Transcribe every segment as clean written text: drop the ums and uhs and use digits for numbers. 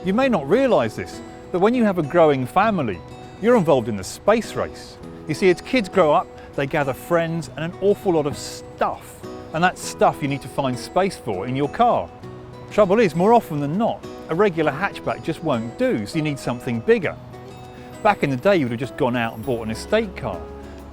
You may not realise this, but when you have a growing family, you're involved in the space race. You see, as kids grow up, they gather friends and an awful lot of stuff. And that stuff you need to find space for in your car. Trouble is, more often than not, a regular hatchback just won't do, so you need something bigger. Back in the day, you would have just gone out and bought an estate car,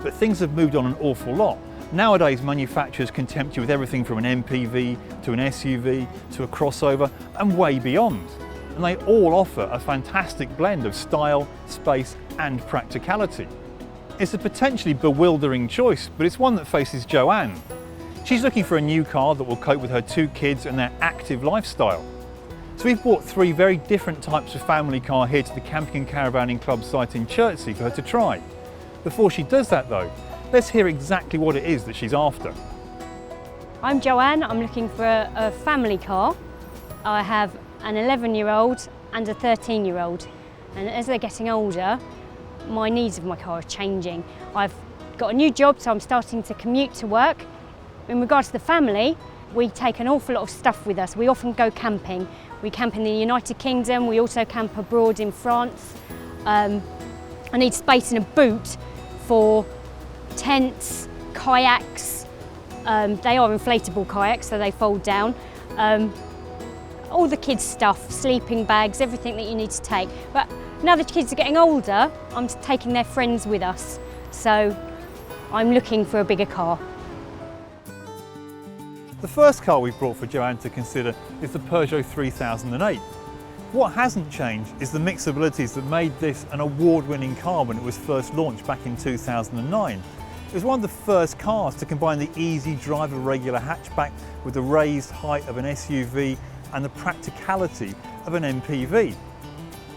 but things have moved on an awful lot. Nowadays, manufacturers can tempt you with everything from an MPV to an SUV to a crossover and way beyond. And they all offer a fantastic blend of style, space and practicality. It's a potentially bewildering choice, but it's one that faces Joanne. She's looking for a new car that will cope with her 2 kids and their active lifestyle. So we've brought 3 very different types of family car here to the Camping and Caravanning Club site in Chertsey for her to try. Before she does that though, let's hear exactly what it is that she's after. I'm Joanne, I'm looking for a family car. I have an 11-year-old and a 13-year-old, and as they're getting older, my needs of my car are changing. I've got a new job, so I'm starting to commute to work. In regards to the family, we take an awful lot of stuff with us. We often go camping. We camp in the United Kingdom, we also camp abroad in France. I need space in a boot for tents, kayaks. They are inflatable kayaks, so they fold down. All the kids' stuff, sleeping bags, everything that you need to take. But now the kids are getting older, I'm taking their friends with us. So I'm looking for a bigger car. The first car we've brought for Joanne to consider is the Peugeot 3008. What hasn't changed is the mixabilities that made this an award-winning car when it was first launched back in 2009. It was one of the first cars to combine the easy drive of a regular hatchback with the raised height of an SUV and the practicality of an MPV.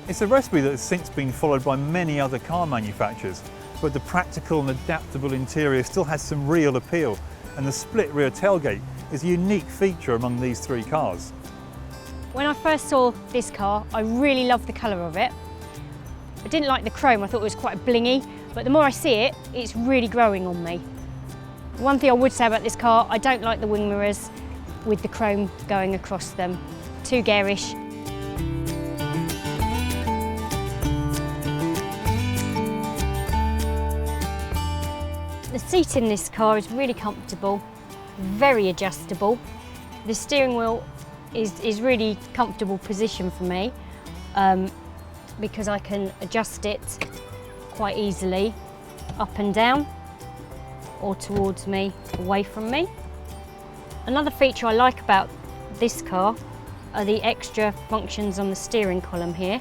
It's a recipe that has since been followed by many other car manufacturers, but the practical and adaptable interior still has some real appeal, and the split rear tailgate is a unique feature among these 3 cars. When I first saw this car, I really loved the colour of it. I didn't like the chrome, I thought it was quite blingy, but the more I see it, it's really growing on me. One thing I would say about this car, I don't like the wing mirrors with the chrome going across them. Too garish. The seat in this car is really comfortable, very adjustable. The steering wheel is really comfortable position for me because I can adjust it quite easily up and down or towards me, away from me. Another feature I like about this car are the extra functions on the steering column here.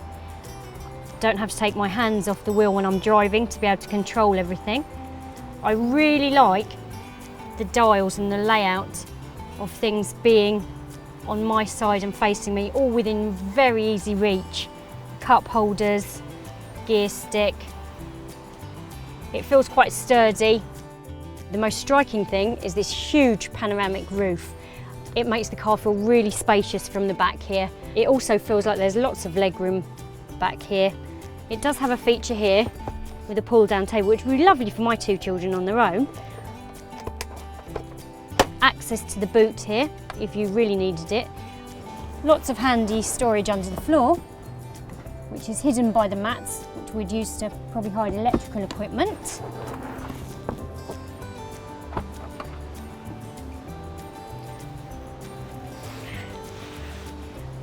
Don't have to take my hands off the wheel when I'm driving to be able to control everything. I really like the dials and the layout of things being on my side and facing me, all within very easy reach. Cup holders, gear stick. It feels quite sturdy. The most striking thing is this huge panoramic roof. It makes the car feel really spacious from the back here. It also feels like there's lots of legroom back here. It does have a feature here with a pull-down table, which would be lovely for my 2 children on their own. Access to the boot here, if you really needed it. Lots of handy storage under the floor, which is hidden by the mats, which we'd use to probably hide electrical equipment.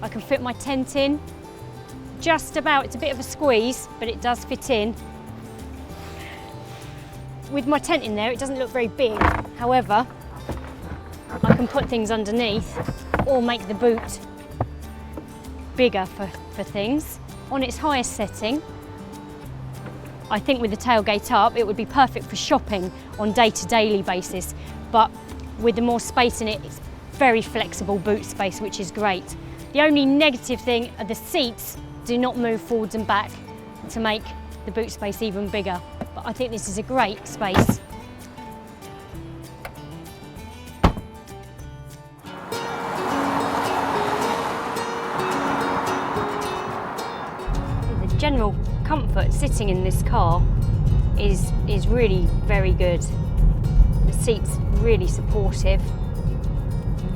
I can fit my tent in, just about. It's a bit of a squeeze, but it does fit in. With my tent in there, it doesn't look very big. However, I can put things underneath or make the boot bigger for things. On its highest setting, I think with the tailgate up, it would be perfect for shopping on day-to-daily basis. But with the more space in it, it's very flexible boot space, which is great. The only negative thing are the seats do not move forwards and back to make the boot space even bigger. But I think this is a great space. The general comfort sitting in this car is really very good. The seat's really supportive.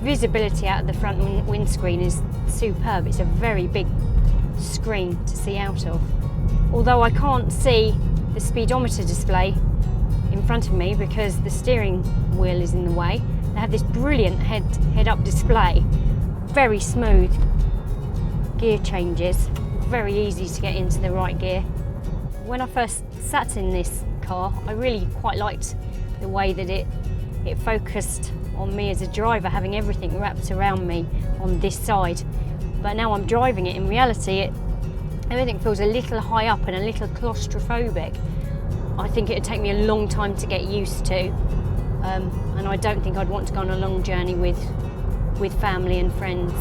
Visibility out of the front windscreen is superb. It's a very big screen to see out of. Although I can't see the speedometer display in front of me because the steering wheel is in the way, they have this brilliant head-up display, very smooth gear changes, very easy to get into the right gear. When I first sat in this car, I really quite liked the way that it focused on me as a driver, having everything wrapped around me on this side. But now I'm driving it, in reality, everything feels a little high up and a little claustrophobic. I think it'd take me a long time to get used to, and I don't think I'd want to go on a long journey with family and friends.